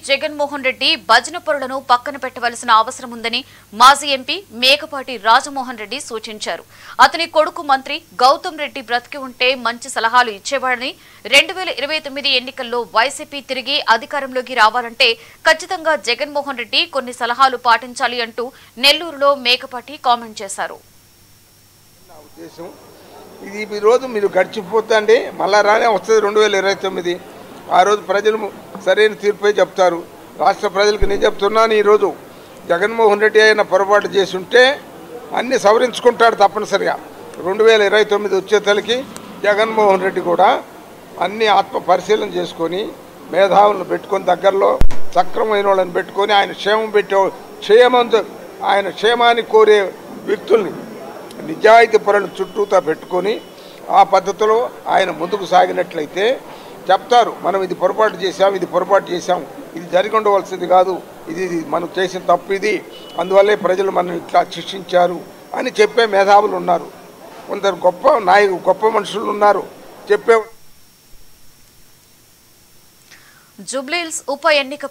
జగన్మోహన్ రెడ్డి భజన పరులను పక్కన పెట్టవలసిన అవసరం ఉందని మాజీ ఎంపీ మేకపాటి రాజమోహన్ రెడ్డి సూచించారు. అతని కొడుకు మంత్రి గౌతమ్ రెడ్డి బ్రతికి ఉంటే మంచి సలహాలు ఇచ్చేవాడని, 2029 ఎన్నికల్లో వైసీపీ తిరిగి అధికారంలోకి రావాలంటే ఖచ్చితంగా జగన్మోహన్ రెడ్డి కొన్ని సలహాలు పాటించాలి అంటూ నెల్లూరులో మేకపాటి కామెంట్ చేశారు. ఇది ఈ రోజు మీరు గడిచిపోతండి, మళ్ళా రానే వస్తుంది 2029. ఆ రోజు ప్రజలు సరైన తీర్పే చెప్తారు. రాష్ట్ర ప్రజలకు నేను చెప్తున్నాను, ఈరోజు జగన్మోహన్ రెడ్డి అయిన పొరపాటు చేసి ఉంటే అన్నీ సవరించుకుంటాడు తప్పనిసరిగా. 2029 వచ్చేతలకి జగన్మోహన్ రెడ్డి కూడా అన్ని ఆత్మ పరిశీలన చేసుకొని మేధావులను పెట్టుకొని దగ్గరలో సక్రమైన వాళ్ళని పెట్టుకొని ఆయన ఆయన క్షేమాన్ని కోరే వ్యక్తుల్ని నిజాయితీ పరులను చుట్టూతా పెట్టుకొని ఆ పద్ధతిలో ఆయన ముందుకు సాగినట్లయితే చెప్తారు, మనం ఇది పొరపాటు చేశాం, ఇది పొరపాటు చేశాం, ఇది జరిగి ఉండవలసింది కాదు, ఇది మనం చేసిన తప్పు ఇది, అందువల్లే ప్రజలు మనం ఇట్లా శిక్షించారు అని చెప్పే మేధావులు ఉన్నారు. కొందరు గొప్ప మనుషులు ఉన్నారు చెప్పే. జూబ్లీహిల్స్ ఉప ఎన్నిక